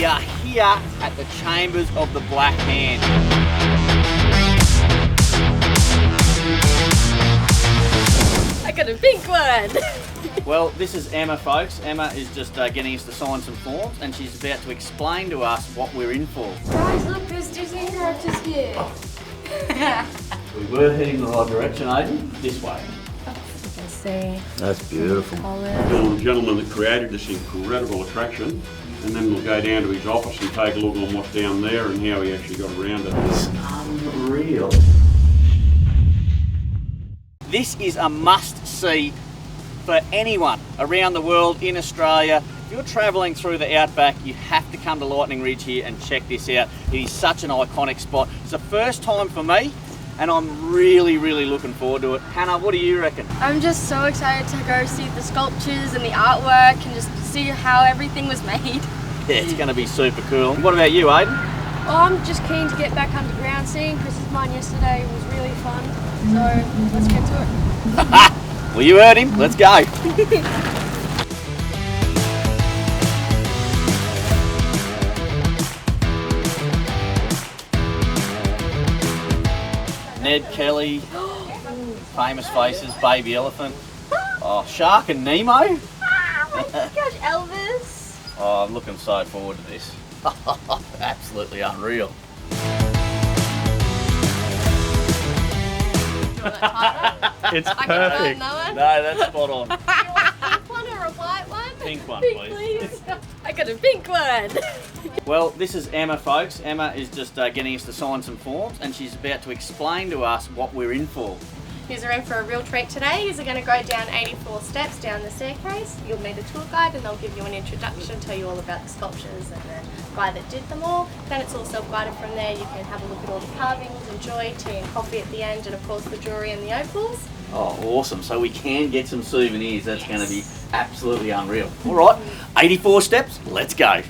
We are here at the Chambers of the Black Hand. I got a pink one! Well, this is Emma, folks. Emma is just getting us to sign some forms, and she's about to explain to us what we're in for. Guys, look, there's Disney characters here. We were heading the right direction, Aiden. This way. See. That's beautiful. The gentleman that created this incredible attraction, and then we'll go down to his office and take a look on what's down there and how he actually got around it. It's unreal. This is a must-see for anyone around the world in Australia. If you're travelling through the outback, you have to come to Lightning Ridge here and check this out. It is such an iconic spot. It's the first time for me, and I'm really looking forward to it. Hannah, what do you reckon? I'm just so excited to go see the sculptures and the artwork and just see how everything was made. Yeah, it's going to be super cool. What about you, Aiden? Oh, I'm just keen to get back underground. Seeing Chris's mine yesterday was really fun. So let's get to it. Well, you heard him. Let's go. Ned Kelly, Famous Faces, Baby Elephant, oh, Shark and Nemo. Oh my gosh, Elvis. Oh, I'm looking so forward to this. Absolutely unreal. It's I perfect. can No, that's spot on. You want a pink one or a white one? Pink one, Pink, please. I got a pink one. Well, this is Emma, folks. Emma is just getting us to sign some forms, and she's about to explain to us what we're in for. You're in for a real treat today. You're going to go down 84 steps down the staircase. You'll meet a tour guide and they'll give you an introduction, tell you all about the sculptures and the guy that did them all. Then it's all self-guided from there. You can have a look at all the carvings, enjoy tea and coffee at the end, and of course the jewellery and the opals. Oh, awesome. So we can get some souvenirs. That's going to be absolutely unreal. All right, 84 steps. Let's go.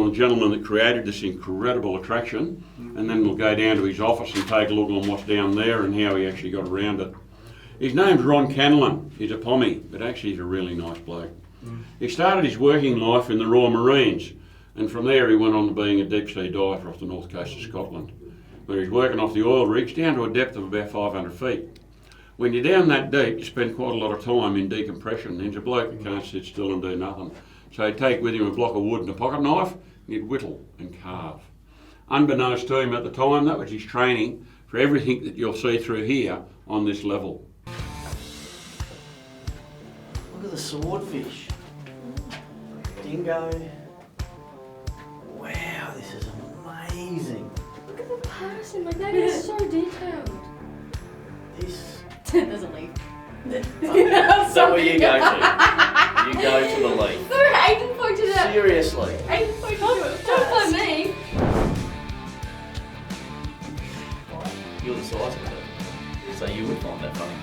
The gentleman that created this incredible attraction, and then we'll go down to his office and take a look on what's down there and how he actually got around it. His name's 𝗕𝗢𝗚𝗕𝗘. He's a Pommy, but actually he's a really nice bloke. He started his working life in the Royal Marines, and from there he went on to being a deep sea diver off the north coast of Scotland, where he's working off the oil rigs down to a depth of about 500 feet. When you're down that deep, you spend quite a lot of time in decompression. He's a bloke that can't sit still and do nothing. So he'd take with him a block of wood and a pocket knife, and he'd whittle and carve. Unbeknownst to him at the time, that was his training for everything that you'll see through here on this level. Look at the swordfish. Dingo. Wow, this is amazing. Look at the person, like that is so detailed. This. There's a leaf. Is that where you go to? You go to the leaf. Sorry, Aiden pointed out. Seriously. Aiden pointed to it. Don't by me. You're the size of it. So you would find that funny.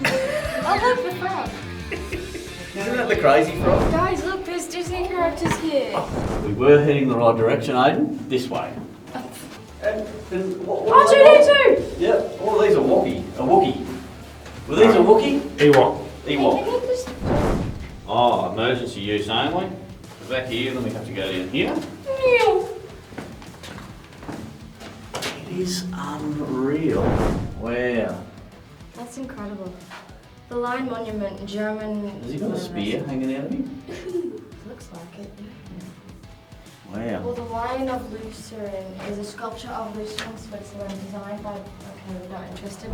I love the frog. Isn't that the crazy frog? Guys, look, there's Disney characters here. We were heading the right direction, Aiden. This way. And what R2D2! Yeah. Oh, these are Wookiee. Were these a Wookiee? Ewok. Ewok. Oh, emergency use only. We're back here, then we have to go down here. It is unreal. Wow. That's incredible. The Line Monument in German. Has he got a spear hanging out of him? Looks like it. Wow. Well, the Lion of 𝗬𝗢𝗨'𝗟𝗟 is a sculpture of Lucerne, Switzerland, designed by, okay, we're not interested,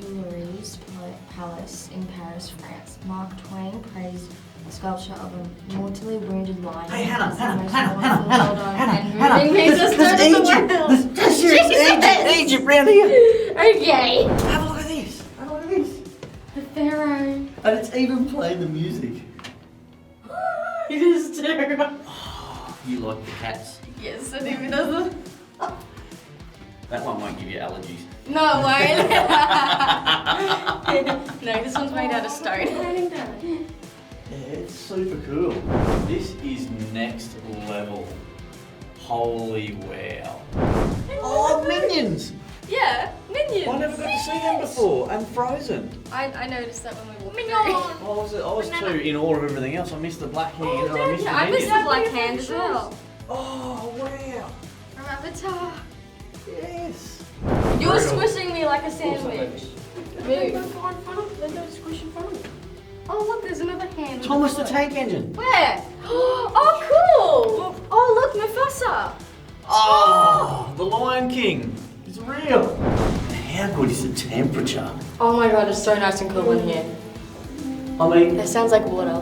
Tuileries Palace in Paris, France. Mark Twain praised the sculpture of a mortally wounded lion. Hey, Hannah, and moving piece of stone in the world. That's Egypt round here. Okay. Have a look at this. Have a look at this. The Pharaoh. And it's even playing the music. It is too. You like the cats? Yes, and even does the. That one won't give you allergies. No way. No, this one's made out of stone. Yeah, it's super cool. This is next level. Holy wow. Oh, minions! Yeah, minions. I never got to see them before, and Frozen. I noticed that when we walked through. I was too in awe of everything else. I missed the black hand and I missed the I missed minions. the black hand as well. Oh, wow. From Avatar. Yes. You're squishing me like a sandwich. Move. Go in front of them. Don't squish in front of them. Oh look, there's another hand. Thomas the Tank Engine. Where? Oh cool! Oh look, Mufasa. Oh, the Lion King. It's real. How good is the temperature? Oh my god, it's so nice and cool in here. I mean, That sounds like water.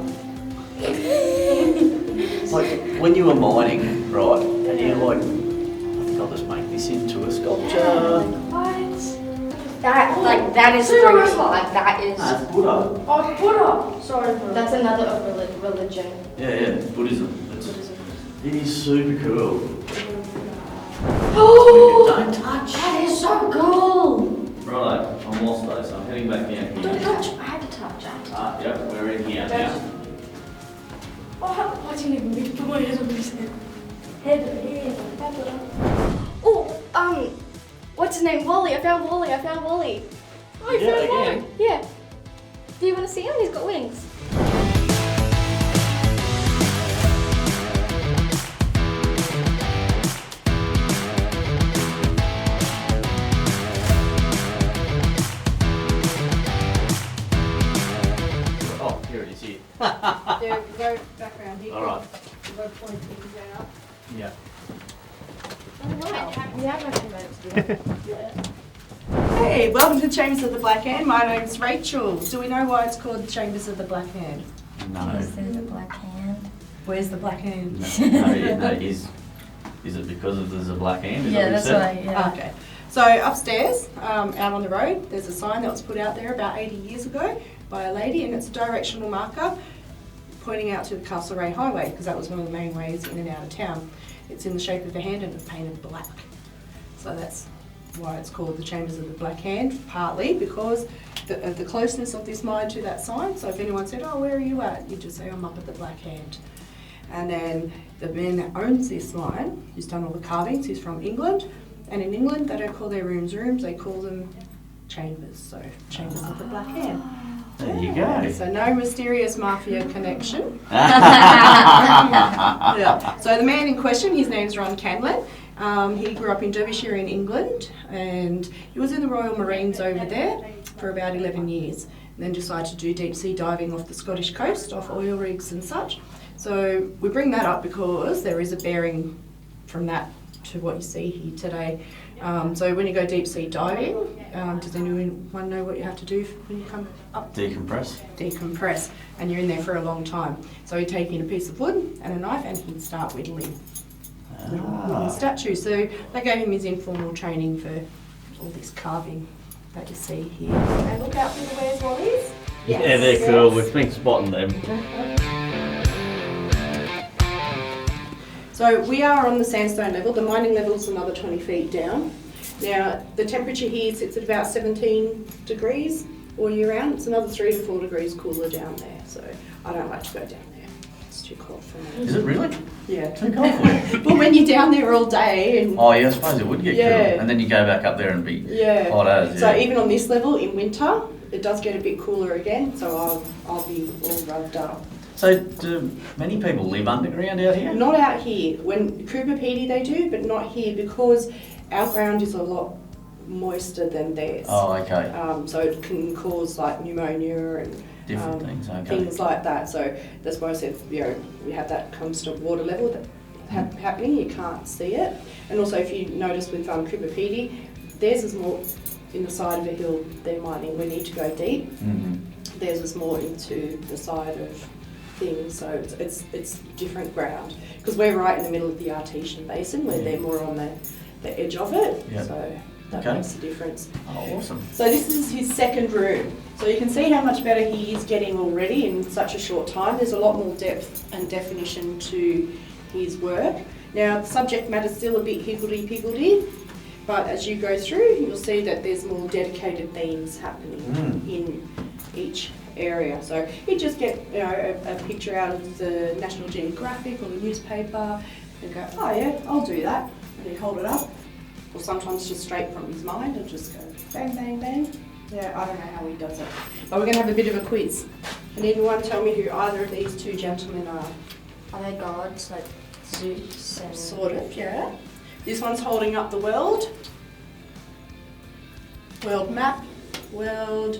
like when you were mining, right, and you're like, I think I'll just make this into a sculpture. What? That is Greek. Like that is. That's Buddha. Oh, Buddha. Sorry, bro. That's another religion. Yeah, Buddhism. It is super cool. Oh, Don't touch. that is so cool. Right, I'm lost though, so I'm heading back down here. Don't touch. I had to touch. Yep, we're in here now. Oh, I didn't even put my head on his head. Head. Oh, what's his name? Wally. I found Wally. Oh, you Yeah, found Wally? again? Yeah. Do you want to see him? He's got wings. Oh, here it is here. There, go back around here. Alright. Go point things out. Yeah. Wow. We have actually made it to do that. Hey, welcome to the Chambers of the Black Hand. My name's Rachel. Do we know why it's called the Chambers of the Black Hand? No. There's a black hand. Where's the black hand? Is it because there's a black hand? Is Yeah, that that's what you said? right. Yeah. Okay. So upstairs, out on the road, there's a sign that was put out there about 80 years ago by a lady, and it's a directional marker pointing out to the Castlereagh Highway, because that was one of the main ways in and out of town. It's in the shape of a hand and it's painted black. So that's why it's called the Chambers of the Black Hand, partly because of the closeness of this mine to that sign. So if anyone said, oh, where are you at? You just say, I'm up at the Black Hand. And then the man that owns this mine, who's done all the carvings, he's from England. And in England, they don't call their rooms rooms, they call them chambers. So Chambers of the Black Hand. There you go. So no mysterious mafia connection. Yeah. So the man in question, his name's 𝗕𝗢𝗙𝗟𝗓𝗓. He grew up in Derbyshire in England, and he was in the Royal Marines over there for about 11 years. And then decided to do deep sea diving off the Scottish coast, off oil rigs and such. So we bring that up because there is a bearing from that to what you see here today. So when you go deep sea diving, does anyone know what you have to do when you come up? Decompress. Decompress, and you're in there for a long time. So you take in a piece of wood and a knife and he'd start whittling little wooden statues. So they gave him his informal training for all this carving that you see here. And look out for the Where's Wallies. Yeah, they're cool. We've been spotting them. So we are on the sandstone level. The mining level is another 20 feet down. Now the temperature here sits at about 17 degrees all year round. It's another 3 to 4 degrees cooler down there. So I don't like to go down there. It's too cold for me. Is it really? Yeah. Too cold for you? But when you're down there all day and Oh yeah, I suppose it would get Yeah. cool. And then you go back up there and be yeah. hot as. So Yeah. even on this level in winter, it does get a bit cooler again. So I'll be all rubbed up. So do many people live underground out here? Not out here. When 𝗕𝗢𝗙𝗚𝗟𝗘𝗗 they do, but not here because our ground is a lot moister than theirs. Oh, okay. So it can cause like pneumonia and Different things, okay. things like that. So that's why I said, you know, we have that constant water level that happening. You can't see it. And also, if you notice with 𝗕𝗢𝗙𝗚𝗟𝗘𝗗, theirs is more in the side of a hill. They're mining. We need to go deep. Mm-hmm. Theirs is more into the side of things, so it's different ground because we're right in the middle of the Artesian Basin where they're more on the edge of it. Yep. So that Okay. makes a difference. Oh, awesome. So this is his second room. So you can see how much better he is getting already in such a short time. There's a lot more depth and definition to his work. Now the subject matter's still a bit higgledy-piggledy, But as you go through, you'll see that there's more dedicated themes happening in each area. So you just get a picture out of the National Geographic or the newspaper and go, oh yeah, I'll do that. And he'd hold it up. Or sometimes just straight from his mind and just go bang, bang, bang. Yeah, I don't know how he does it. But we're going to have a bit of a quiz. Can anyone tell me who either of these two gentlemen are? Are they gods, like Zeus and... Sort of, yeah. This one's holding up the world. World map. World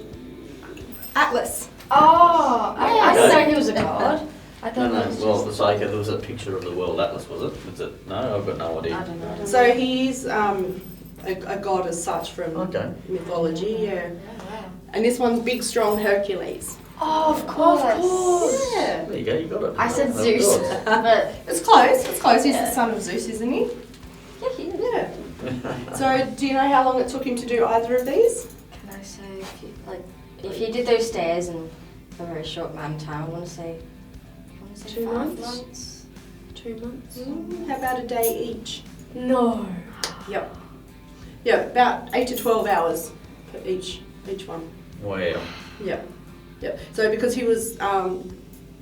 atlas. Oh, I didn't know he was a god. I thought No, he was well, just... the sake there was a picture of the world atlas, was it? Was it? No, I've got no idea. I don't know. So he's a god as such from mythology, yeah. Oh, wow. And this one's big, strong Hercules. Oh, of course. Yeah. There you go, you got it. I said Oh, Zeus, God. but It's close, it's close. He's Yeah. the son of Zeus, isn't he? yeah, he is. Yeah. So do you know how long it took him to do either of these? Can I say if you did those stairs in a very short amount of time, I want to say 2 5 months? months. 2 months. How about a day each? No. Yep. Yeah, about 8 to 12 hours for each one. Wow. Yep. Yep. So because he was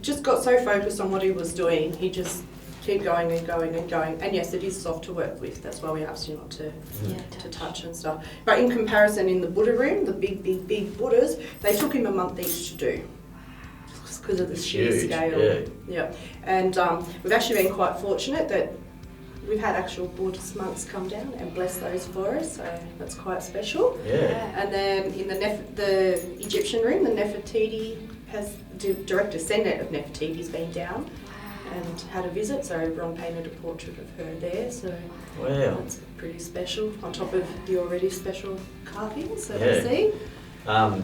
just got so focused on what he was doing, he just kept going and going and going. And yes, it is soft to work with. That's why we asked you not to touch and stuff. But in comparison, in the Buddha room, the big Buddhas, they took him a month each to do. Because of the sheer Huge, scale. Yeah. And we've actually been quite fortunate that we've had actual Buddhist monks come down and bless those for us, so that's quite special. Yeah. And then in the Egyptian room, the Nefertiti has, the direct descendant of Nefertiti's been down and had a visit, so Ron painted a portrait of her there, so Wow. that's pretty special, on top of the already special carvings that Yeah. I see.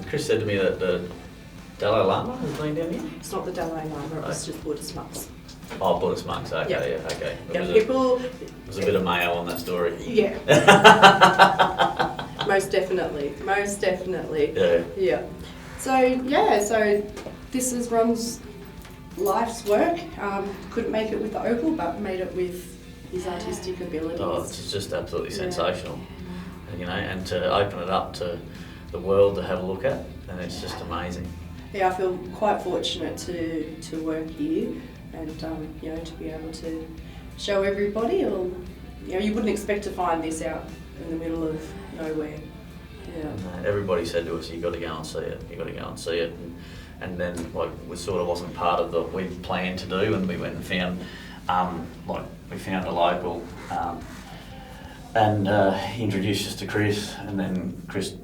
Chris said to me that the Dalai Lama has been down here. It's not the Dalai Lama, it's just Buddhist monks. Oh, Buddhist monks. Okay, Yeah. yeah, okay. Yeah, people... There's a bit of mayo on that story. Yeah. Most definitely. Most definitely. Yeah. Yeah. So this is Ron's life's work. Couldn't make it with the Opal, but made it with his artistic abilities. Oh, it's just absolutely Yeah. sensational. You know, and to open it up to the world to have a look at, and it's just amazing. Yeah, I feel quite fortunate to work here and to be able to show everybody. Or, you wouldn't expect to find this out in the middle of nowhere. Yeah. And everybody said to us, "You got to go and see it. You got to go and see it." And then, like, we sort of wasn't part of the we planned to do, and we went and found, we found a local, and he introduced us to Chris, and then Chris.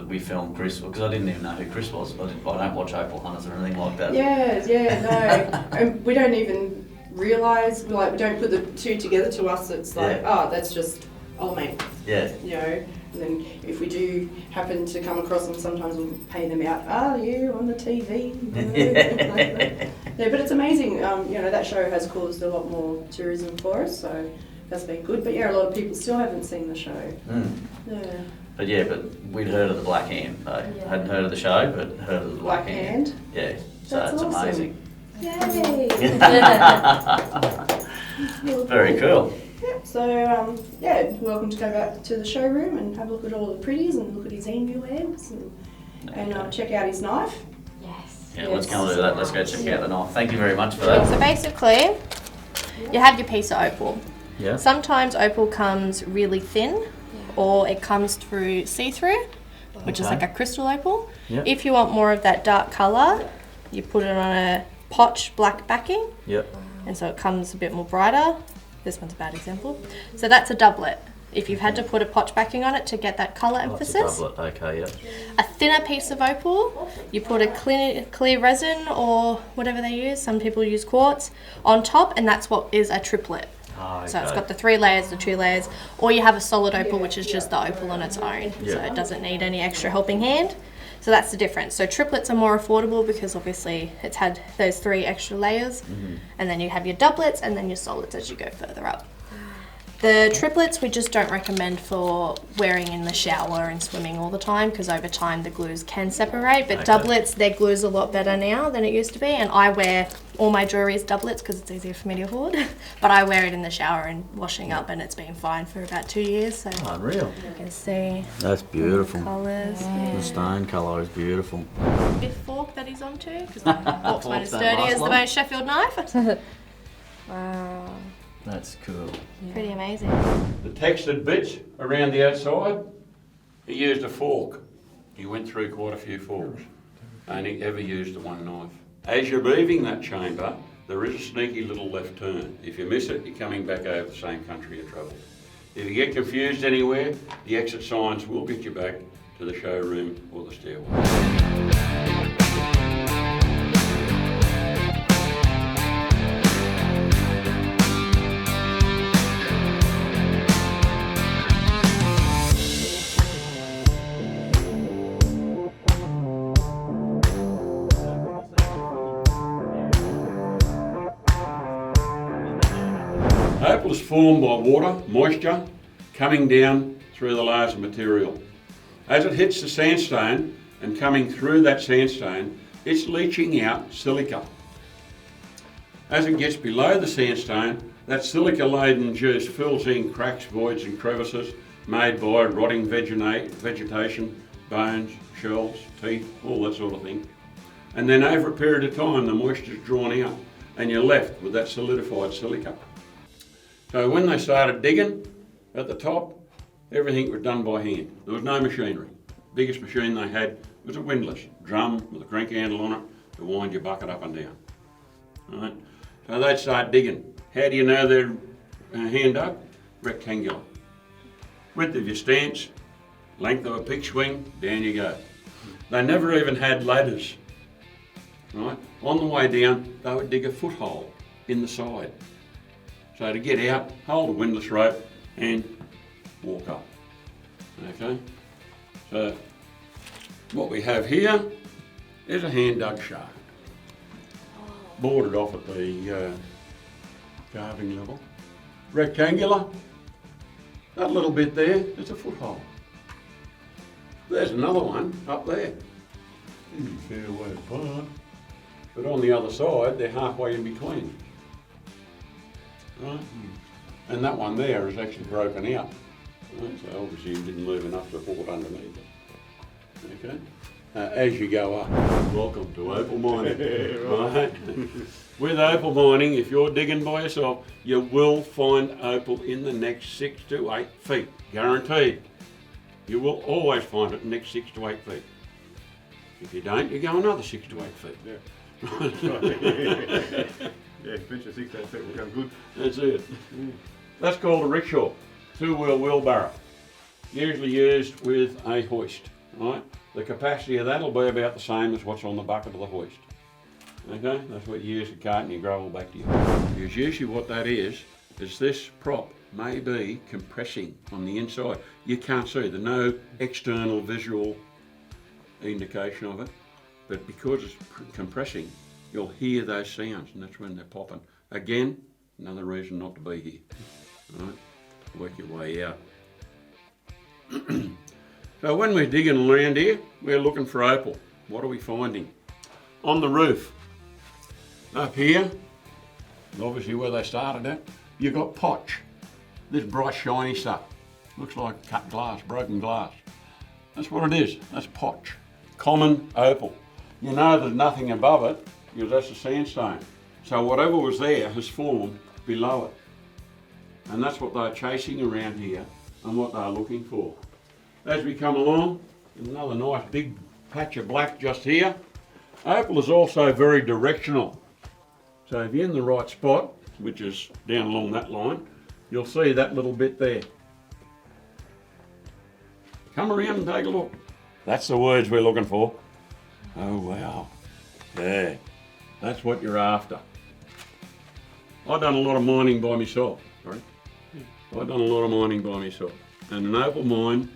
We filmed Chris because I didn't even know who Chris was. I don't watch Opal Hunters or anything like that. No. And we don't even realise, we don't put the two together. To us, it's like, that's just old mate. Yeah. And then if we do happen to come across them, sometimes we'll pay them out. You on the TV? Yeah, but it's amazing. That show has caused a lot more tourism for us, so that's been good. But yeah, a lot of people still haven't seen the show. Yeah. But we'd heard of the Black Hand though. Yeah. Hadn't heard of the show, but heard of the Black Hand. Yeah, so That's it's awesome. amazing. Yay! Very cool. Yep. So welcome to go back to the showroom and have a look at all the pretties and look at his emu eggs and check out his knife. Yes. Yeah, let's go and do that. Let's go check out the knife. Thank you very much for that. So basically, you have your piece of opal. Yeah. Sometimes opal comes really thin, or it comes through see-through, which is Okay. like a crystal opal. Yep. If you want more of that dark colour, you put it on a potch black backing, Yep. and so it comes a bit more brighter. This one's a bad example. So that's a doublet. If you've had to put a potch backing on it to get that colour Oh, it's a emphasis. doublet. Okay, yeah. A thinner piece of opal, you put a clear resin or whatever they use, some people use quartz, on top, and that's what is a triplet. Oh, okay. So it's got the 3 layers, the 2 layers, or you have a solid opal, which is just the opal on its own. So Yeah. it doesn't need any extra helping hand. So that's the difference. So triplets are more affordable because obviously it's had those 3 extra layers. And then you have your doublets and then your solids as you go further up. The triplets we just don't recommend for wearing in the shower and swimming all the time because over time the glues can separate. But doublets, their glue's a lot better now than it used to be, and I wear all my jewellery as doublets because it's easier for me to afford. But I wear it in the shower and washing up, and it's been fine for about 2 years. So Unreal. you can see That's beautiful. colours. The stone colour is beautiful. This fork that he's onto because the fork's not as Forks don't sturdy last as the long. main Sheffield knife. Wow, That's cool. pretty amazing. The textured bits around the outside, he used a fork. He went through quite a few forks. Only ever used the one knife. As you're leaving that chamber, there is a sneaky little left turn. If you miss it, you're coming back over the same country you travelled. If you get confused anywhere, the exit signs will get you back to the showroom or the stairwell. Opal is formed by water, moisture, coming down through the layers of material. As it hits the sandstone and coming through that sandstone, it's leaching out silica. As it gets below the sandstone, that silica-laden juice fills in cracks, voids and crevices made by rotting vegetation, bones, shells, teeth, all that sort of thing. And then over a period of time, the moisture is drawn out and you're left with that solidified silica. So when they started digging at the top, everything was done by hand. There was no machinery. Biggest machine they had was a windlass drum with a crank handle on it to wind your bucket up and down. Right? So they'd start digging. How do you know they're hand up? Rectangular. Width of your stance, length of a pick swing, down you go. They never even had ladders. Right? On the way down, they would dig a foothold in the side. So to get out, hold a windlass rope and walk up. Okay? So what we have here is a hand dug shaft. Boarded off at the carving level. Rectangular. That little bit there is a foothold. There's another one up there. Fair way apart. But on the other side, they're halfway in between. Right? And that one there is actually broken out. Right? So obviously you didn't leave enough support underneath it. Okay? As you go up, welcome to Opal Mining. Right? With Opal Mining, if you're digging by yourself, you will find opal in the next 6 to 8 feet. Guaranteed. You will always find it in the next 6 to 8 feet. If you don't, you go another 6 to 8 feet. Yeah. Yeah, eventually 6 to 8 feet will come good. That's it. That's called a rickshaw, two-wheel wheelbarrow. Usually used with a hoist, right? The capacity of that will be about the same as what's on the bucket of the hoist. Okay, that's what you use to carting your gravel back to you. Because usually what that is this prop may be compressing on the inside. You can't see, there's no external visual indication of it, but because it's compressing, you'll hear those sounds, and that's when they're popping. Again, another reason not to be here. All right, work your way out. So when we're digging around here, we're looking for opal. What are we finding? On the roof, up here, obviously where they started at, you've got potch. This bright shiny stuff. Looks like cut glass, broken glass. That's what it is, that's potch. Common opal. You know there's nothing above it because that's a sandstone. So whatever was there has formed below it. And that's what they're chasing around here and what they're looking for. As we come along, there's another nice big patch of black just here. Opal is also very directional. So if you're in the right spot, which is down along that line, you'll see that little bit there. Come around and take a look. That's the words we're looking for. Oh wow. Yeah, that's what you're after. I've done a lot of mining by myself. Sorry. I've done a lot of mining by myself. And an opal mine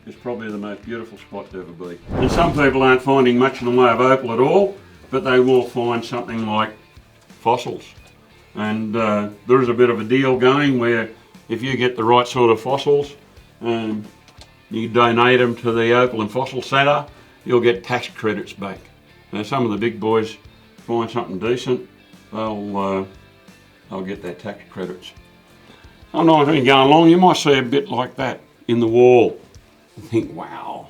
is probably the most beautiful spot to ever be. And some people aren't finding much in the way of opal at all, but they will find something like fossils. And there is a bit of a deal going where if you get the right sort of fossils, you donate them to the Opal and Fossil Centre, you'll get tax credits back. Now some of the big boys find something decent, they'll get their tax credits. I'm not going along, you might see a bit like that in the wall. You think, wow,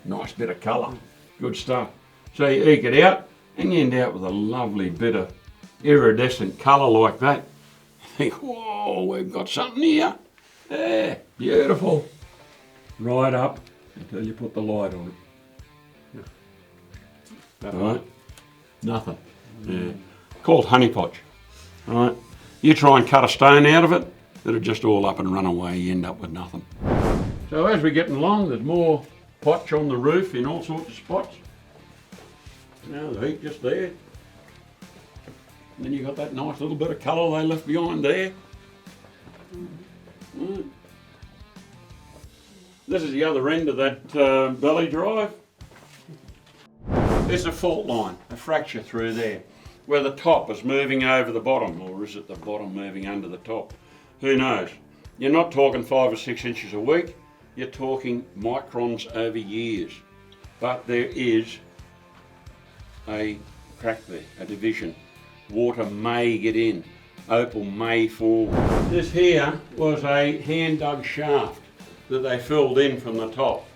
nice bit of colour, good stuff. So you eke it out and you end out with a lovely bit of iridescent colour like that. You think, whoa, we've got something here. Yeah, beautiful. Right up until you put the light on it. Right? Nothing. Yeah. Called honeypotch. Right? You try and cut a stone out of it, it'll just all up and run away, you end up with nothing. So as we're getting along, there's more potch on the roof in all sorts of spots. Now the heat just there. And then you got that nice little bit of colour they left behind there. This is the other end of that belly drive. There's a fault line, a fracture through there, where the top is moving over the bottom, or is it the bottom moving under the top? Who knows? You're not talking 5 or 6 inches a week, you're talking microns over years. But there is a crack there, a division. Water may get in, opal may fall. This here was a hand dug shaft that they filled in from the top.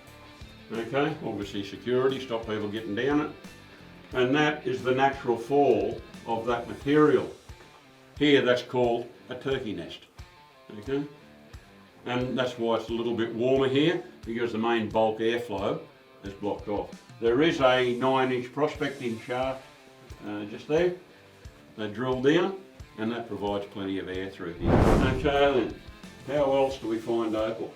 Okay, obviously security, stop people getting down it. And that is the natural fall of that material. Here that's called a turkey nest. Okay, and that's why it's a little bit warmer here, because the main bulk airflow is blocked off. There is a 9-inch prospecting shaft just there. They drill down and that provides plenty of air through here. Okay then, how else do we find opal?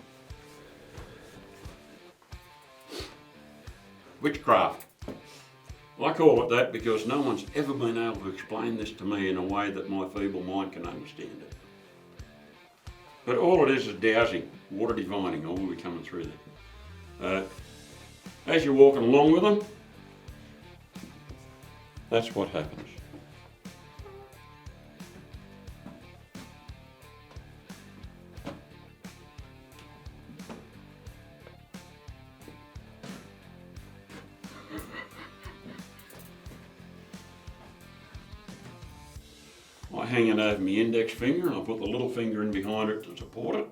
Witchcraft. I call it that because no one's ever been able to explain this to me in a way that my feeble mind can understand it. But all it is dowsing, water divining, all will be coming through there. As you're walking along with them, that's what happens. I hang it over my index finger and I put the little finger in behind it to support it,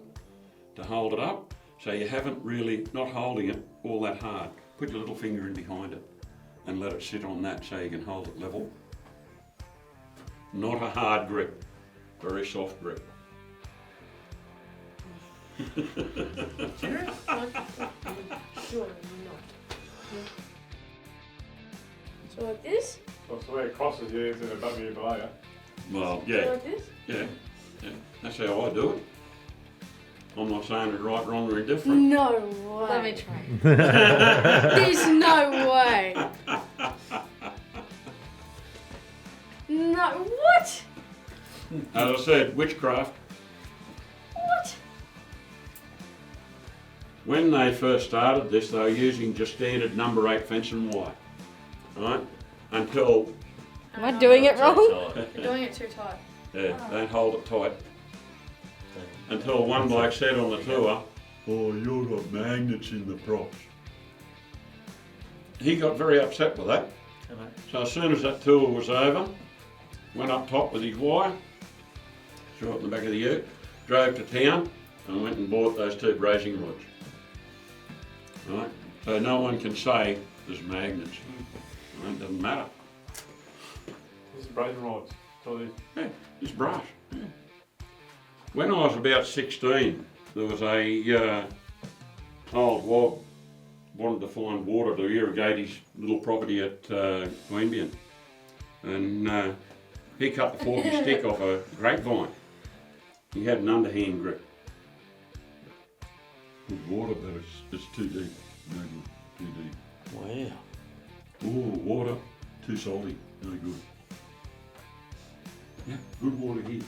to hold it up. So you haven't really, not holding it all that hard. Put your little finger in behind it and let it sit on that so you can hold it level. Not a hard grip, very soft grip. So like this? That's the way it crosses you, is in a W below you. Well, So yeah, like this? yeah. That's how I do it. I'm not saying it's right, wrong or indifferent. No way. Let me try. There's no way. No, what? As I said, witchcraft. What? When they first started this, they were using just standard number 8 fencing wire, right? Until, Am I doing it wrong? You're doing it too tight. don't hold it tight. Until one bloke said on the tour, "Oh, you've got magnets in the props." He got very upset with that. So as soon as that tour was over, went up top with his wire, threw it in the back of the ute, drove to town and went and bought those 2 brazing rods. Right? So no one can say there's magnets. Right? It doesn't matter. This is brazing rods. So these. Yeah, it's brass. Yeah. When I was about 16, there was a old wog wanted to find water to irrigate his little property at 𝗬𝗢𝗨𝗟𝗏. And he cut the forky stick off a grapevine. He had an underhand grip. Good water, but it's too deep. No good. Too deep. Wow. Oh, water, too salty. No good. Yeah, good water here.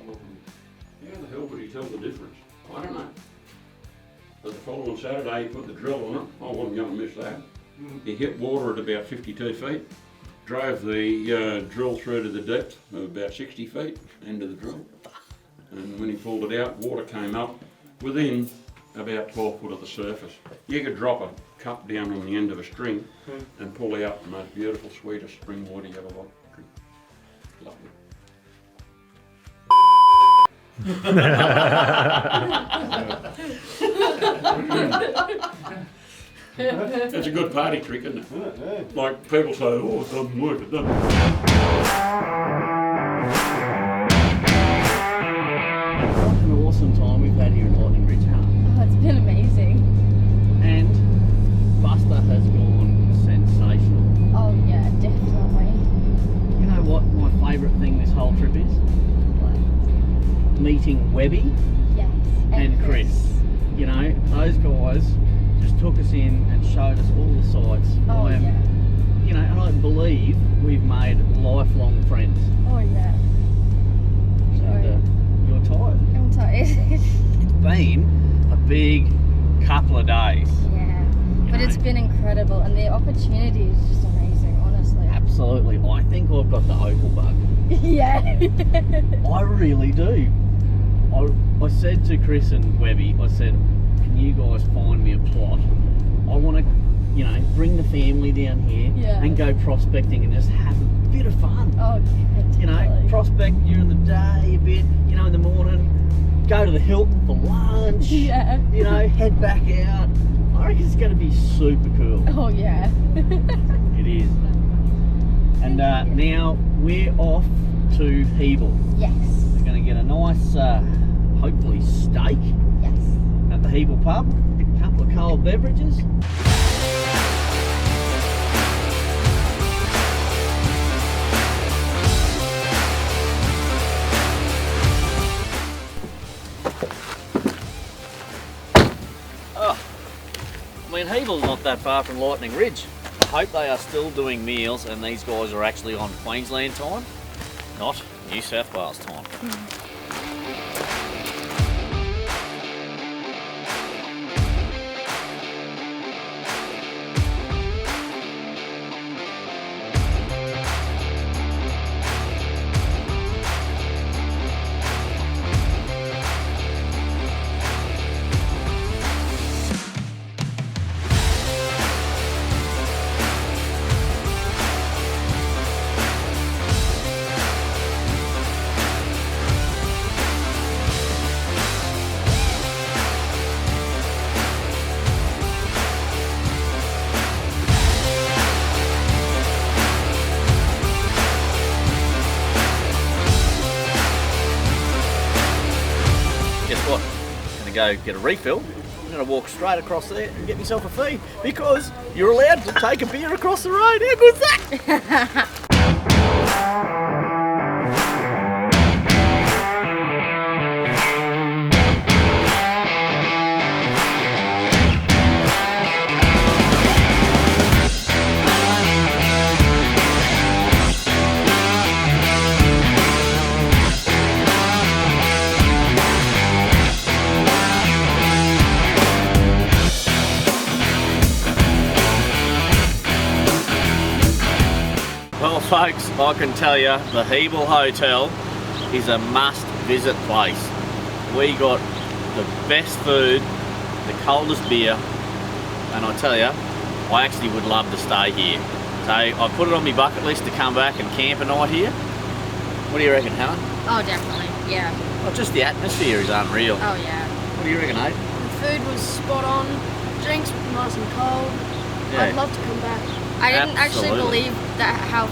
How the hell would he tell the difference? I don't know. But the following Saturday, he put the drill on it. I wasn't going to miss that. He hit water at about 52 feet, drove the drill through to the depth of about 60 feet, end of the drill. And when he pulled it out, water came up within about 12 foot of the surface. You could drop a cup down on the end of a string and pull out the most beautiful, sweetest spring water you ever drink. Lovely. It's a good party trick, isn't it? Like people say, oh, it doesn't work, it doesn't. What an awesome time we've had here in Lightning Ridge, huh? Oh, it's been amazing. And Buster has gone sensational. Oh yeah, definitely. You know what my favourite thing this whole trip is? Meeting 𝗬𝗢𝗨𝗟𝗏 Yes. and Chris. You know, those guys just took us in and showed us all the sights. Oh yeah. You know, and I believe we've made lifelong friends. Oh yeah. And you're tired. I'm tired. It's been a big couple of days. Yeah. But it's been incredible, and the opportunity is just amazing, honestly. Absolutely. I think I've got the Opal bug. Yeah. I really do. I said to Chris and 𝗬𝗢𝗨𝗟𝗏, I said, can you guys find me a plot? I want to, you know, bring the family down here and go prospecting and just have a bit of fun. Oh, yeah, you know, prospect during the day a bit, you know, in the morning, go to the Hilton for lunch, you know, head back out. I reckon it's going to be super cool. Oh, yeah. It is. And now we're off to 𝗕𝗢𝗨. Yes. We're going to get a nice, hopefully, steak at the 𝗕𝗢𝗨 pub, a couple of cold beverages. I mean, 𝗕𝗢𝗨's not that far from Lightning Ridge. I hope they are still doing meals and these guys are actually on Queensland time, not New South Wales time. Go get a refill. I'm going to walk straight across there and get myself a feed because you're allowed to take a beer across the road. How good's that? Well folks, I can tell you the 𝗕𝗢𝗨 Hotel is a must visit place. We got the best food, the coldest beer, and I tell you, I actually would love to stay here. So I put it on my bucket list to come back and camp a night here. What do you reckon, Helen? Oh, definitely, yeah. Well, just the atmosphere is unreal. Oh, yeah. What do you reckon, Abe? The food was spot on, drinks were nice and cold. Yeah. I'd love to come back. I didn't actually Absolutely. believe that how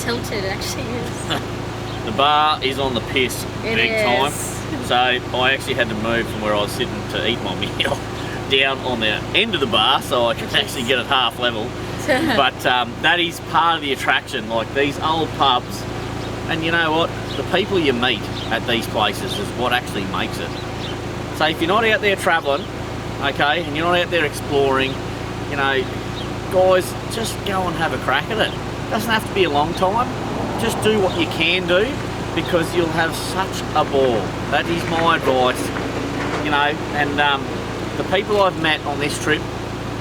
tilted it actually is. The bar is on the piss big time. So I actually had to move from where I was sitting to eat my meal down on the end of the bar so I could actually get it half level. But that is part of the attraction, like these old pubs. And you know what? The people you meet at these places is what actually makes it. So if you're not out there travelling, okay, and you're not out there exploring, you know, guys, just go and have a crack at it. Doesn't have to be a long time. Just do what you can do because you'll have such a ball. That is my advice, you know. And the people I've met on this trip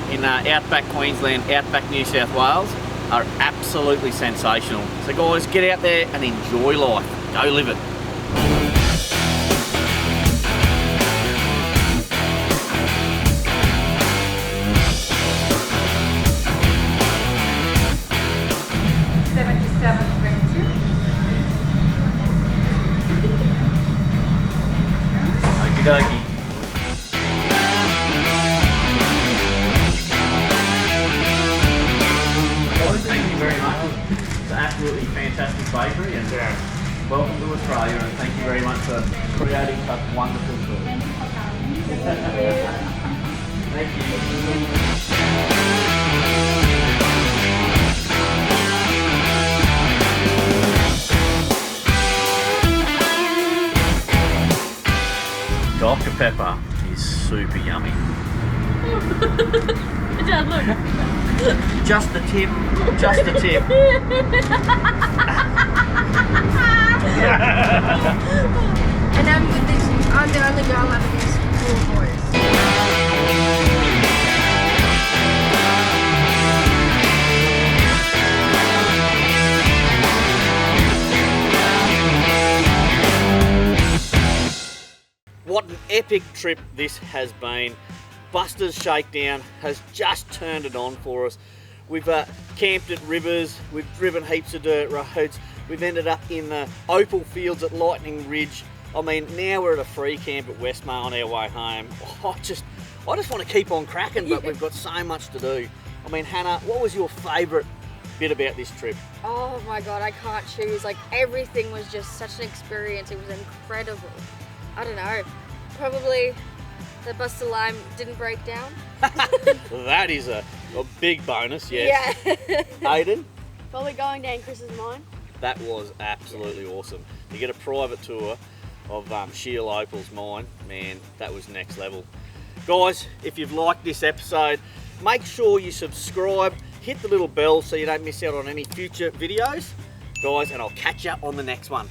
in outback Queensland, outback New South Wales are absolutely sensational. So guys, get out there and enjoy life. Go live it. welcome to Australia, and thank you very much for creating such wonderful food. Thank you. Dr. Pepper is super yummy. Dad, look. Just the tip, just the tip. And I'm with this. I'm the only girl out of these 4 boys. What an epic trip this has been. Busta's Shakedown has just turned it on for us. We've camped at rivers, we've driven heaps of dirt roads, we've ended up in the Opal fields at Lightning Ridge. I mean, now we're at a free camp at 𝗬𝗢𝗨𝗟𝗟𝗓 on our way home. I just want to keep on cracking, but we've got so much to do. I mean, Hannah, what was your favourite bit about this trip? Oh my god, I can't choose. Like, everything was just such an experience. It was incredible. I don't know. Probably the BustaLime didn't break down. That is a big bonus, yes. Yeah. Aiden? Probably going down Chris's mine. That was absolutely awesome. You get a private tour of 𝗕𝗢𝗚𝗚𝗟𝗏𝗚𝗚 mine, man, that was next level. Guys, if you've liked this episode, make sure you subscribe, hit the little bell so you don't miss out on any future videos. Guys, and I'll catch you on the next one.